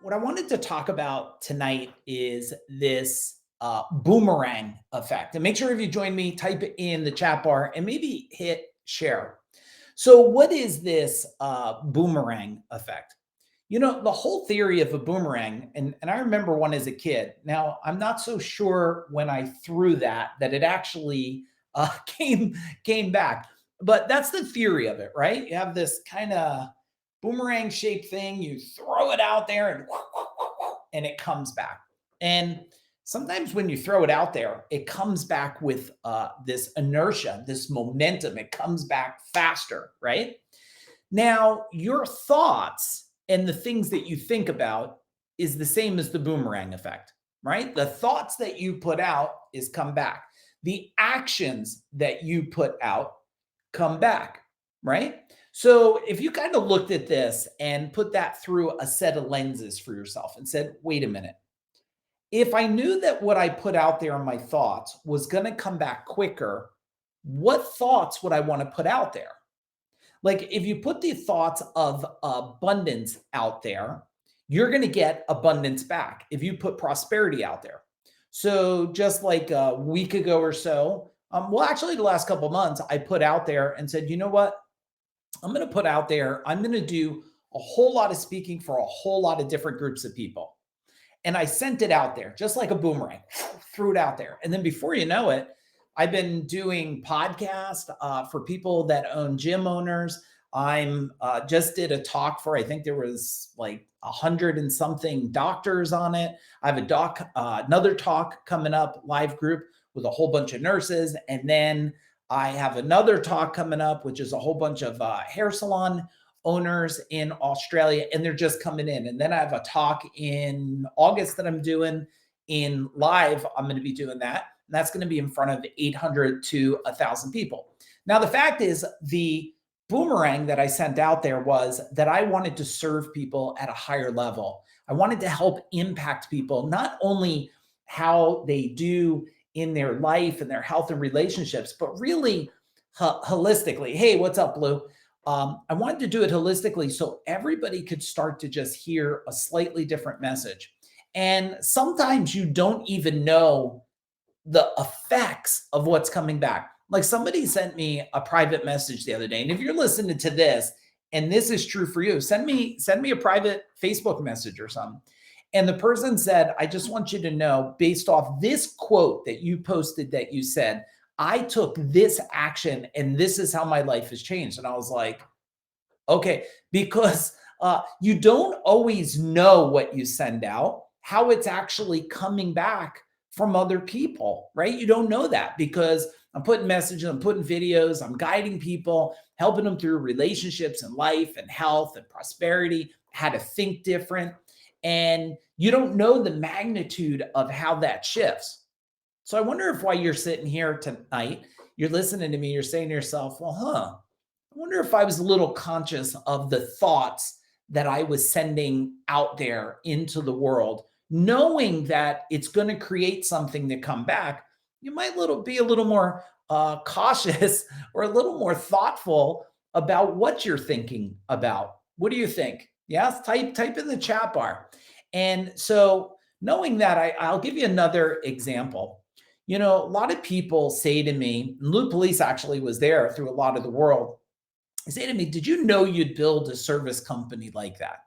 What I wanted to talk about tonight is this boomerang effect. And make sure if you join me, type it in the chat bar and maybe hit share. So, what is this boomerang effect? The whole theory of a boomerang, and I remember one as a kid. Now, I'm not so sure when I threw that it actually came back, but that's the theory of it, right? You have this kind of boomerang shaped thing, you throw it out there, and it comes back. And sometimes when you throw it out there, it comes back with this inertia, this momentum. It comes back faster, right? Now, your thoughts and the things that you think about is the same as the boomerang effect, right? The thoughts that you put out is come back. The actions that you put out come back, right? So if you kind of looked at this and put that through a set of lenses for yourself and said, wait a minute, if I knew that what I put out there in my thoughts was going to come back quicker, what thoughts would I want to put out there? Like if you put the thoughts of abundance out there, you're going to get abundance back if you put prosperity out there. So just like a week ago or so, well, actually the last couple of months, I put out there and said, you know what? I'm going to put out there, I'm going to do a whole lot of speaking for a whole lot of different groups of people. And I sent it out there just like a boomerang, threw it out there. And then before you know it, I've been doing podcasts for people that own gym owners. I'm just did a talk for, I think there was like 100 and something doctors on it. I have another talk coming up, live group with a whole bunch of nurses. And then I have another talk coming up, which is a whole bunch of hair salon owners in Australia, and they're just coming in. And then I have a talk in August that I'm doing in live. I'm going to be doing that. And that's going to be in front of 800 to 1,000 people. Now, the fact is, the boomerang that I sent out there was that I wanted to serve people at a higher level. I wanted to help impact people, not only how they do in their life and their health and relationships, but really holistically. Hey, what's up, Blue? I wanted to do it holistically so everybody could start to just hear a slightly different message. And sometimes you don't even know the effects of what's coming back. Like somebody sent me a private message the other day. And if you're listening to this and this is true for you, send me a private Facebook message or something. And the person said, I just want you to know, based off this quote that you posted that you said, I took this action and this is how my life has changed. And I was like, okay, because you don't always know what you send out, how it's actually coming back from other people, right? You don't know that because I'm putting messages, I'm putting videos, I'm guiding people, helping them through relationships and life and health and prosperity, how to think different. And you don't know the magnitude of how that shifts. So I wonder if while you're sitting here tonight, you're listening to me, you're saying to yourself, well, I wonder if I was a little conscious of the thoughts that I was sending out there into the world, knowing that it's going to create something to come back. You might be a little more cautious or a little more thoughtful about what you're thinking about. What do you think? Yes, type in the chat bar. And so knowing that, I'll give you another example. A lot of people say to me, and Lou Police actually was there through a lot of the world. They say to me, did you know you'd build a service company like that?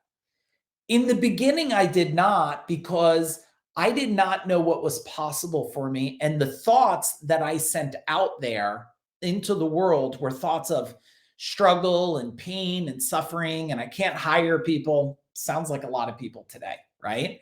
In the beginning, I did not, because I did not know what was possible for me. And the thoughts that I sent out there into the world were thoughts of struggle and pain and suffering. And I can't hire people. Sounds like a lot of people today, right?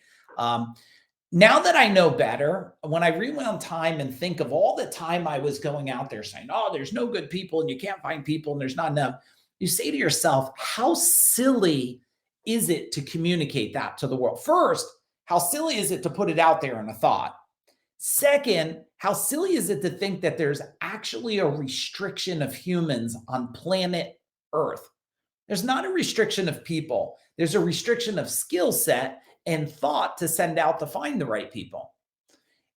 Now that I know better, when I rewound time and think of all the time I was going out there saying, oh, there's no good people and you can't find people and there's not enough, you say to yourself, how silly is it to communicate that to the world? First, how silly is it to put it out there in a thought? Second, how silly is it to think that there's actually a restriction of humans on planet Earth? There's not a restriction of people. There's a restriction of skill set and thought to send out to find the right people.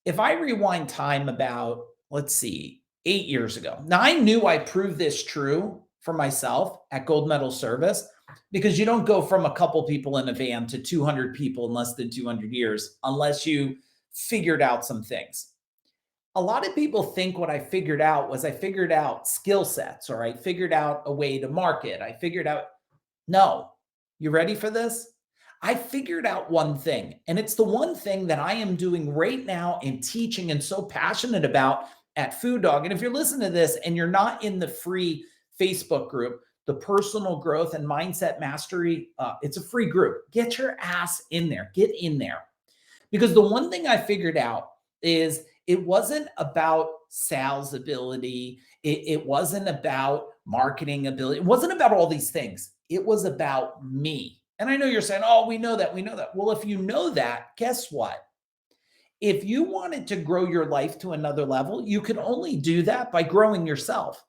If I rewind time about, let's see, 8 years ago. Now, I knew I proved this true for myself at Gold Medal Service, because you don't go from a couple people in a van to 200 people in less than 200 years unless you figured out some things. A lot of people think what I figured out was I figured out skill sets, or I figured out a way to market. I figured out, no, you ready for this? I figured out one thing, and it's the one thing that I am doing right now and teaching and so passionate about at Food Dog. And if you're listening to this and you're not in the free Facebook group, the Personal Growth and Mindset Mastery, it's a free group. Get your ass in there. Get in there. Because the one thing I figured out is it wasn't about sales ability. It wasn't about marketing ability. It wasn't about all these things. It was about me. And I know you're saying, oh, we know that. We know that. Well, if you know that, guess what? If you wanted to grow your life to another level, you can only do that by growing yourself.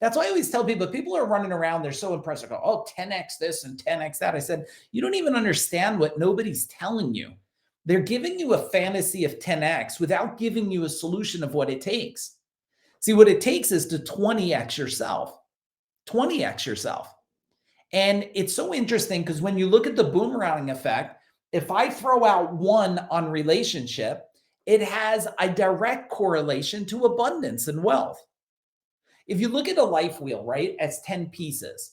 That's why I always tell people are running around, they're so impressed. I go, oh, 10x this and 10x that. I said, you don't even understand what nobody's telling you. They're giving you a fantasy of 10x without giving you a solution of what it takes. See, what it takes is to 20x yourself, 20x yourself. And it's so interesting because when you look at the boomerang effect, if I throw out one on relationship, it has a direct correlation to abundance and wealth. If you look at a life wheel, right, as 10 pieces,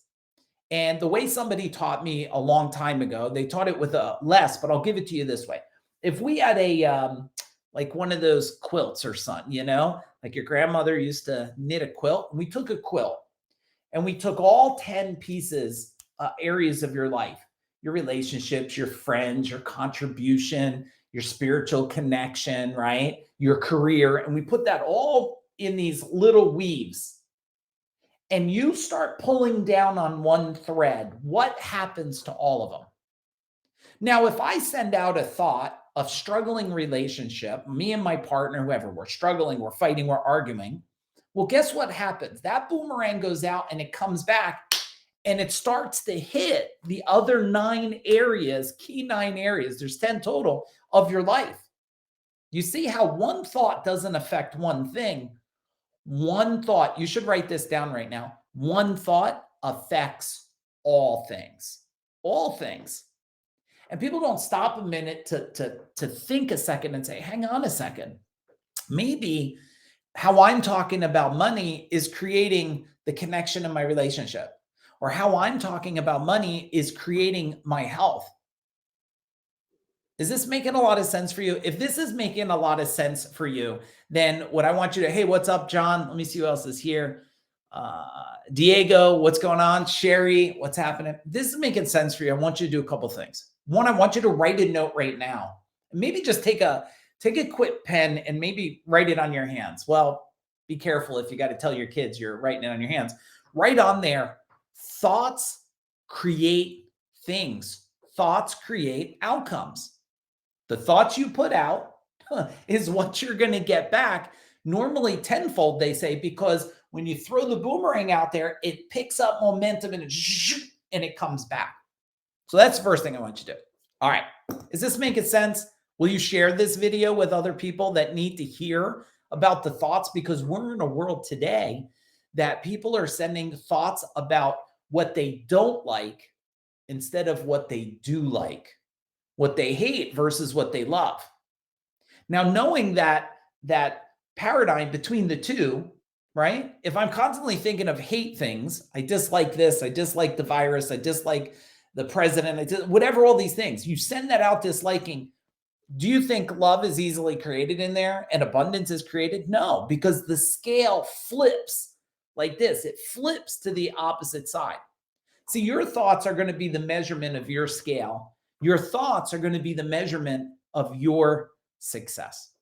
and the way somebody taught me a long time ago, they taught it with a less, but I'll give it to you this way. If we had a, like one of those quilts or something, like your grandmother used to knit a quilt, and we took a quilt and we took all 10 pieces, areas of your life, your relationships, your friends, your contribution, your spiritual connection, right? Your career. And we put that all in these little weaves. And you start pulling down on one thread, what happens to all of them? Now, if I send out a thought of struggling relationship, me and my partner, whoever, we're struggling, we're fighting, we're arguing. Well, guess what happens? That boomerang goes out and it comes back and it starts to hit the other 9 areas, key 9 areas, there's 10 total, of your life. You see how one thought doesn't affect one thing. One thought, you should write this down right now. One thought affects all things, all things. And people don't stop a minute to think a second and say, hang on a second. Maybe how I'm talking about money is creating the connection in my relationship, or how I'm talking about money is creating my health. Is this making a lot of sense for you? If this is making a lot of sense for you, then what I want you to, hey, what's up, John? Let me see who else is here. Diego, what's going on? Sherry, what's happening? This is making sense for you. I want you to do a couple things. One, I want you to write a note right now. Maybe just take a quick pen and maybe write it on your hands. Well, be careful if you got to tell your kids you're writing it on your hands. Write on there, thoughts create things. Thoughts create outcomes. The thoughts you put out is what you're going to get back. Normally tenfold, they say, because when you throw the boomerang out there, it picks up momentum and it comes back. So that's the first thing I want you to do. All right. Is this making sense? Will you share this video with other people that need to hear about the thoughts? Because we're in a world today that people are sending thoughts about what they don't like instead of what they do like, what they hate versus what they love. Now, knowing that paradigm between the two, right? If I'm constantly thinking of hate things, I dislike this, I dislike the virus, I dislike the president, whatever, all these things, you send that out disliking. Do you think love is easily created in there and abundance is created? No, because the scale flips like this. It flips to the opposite side. See, your thoughts are going to be the measurement of your scale. Your thoughts are going to be the measurement of your success.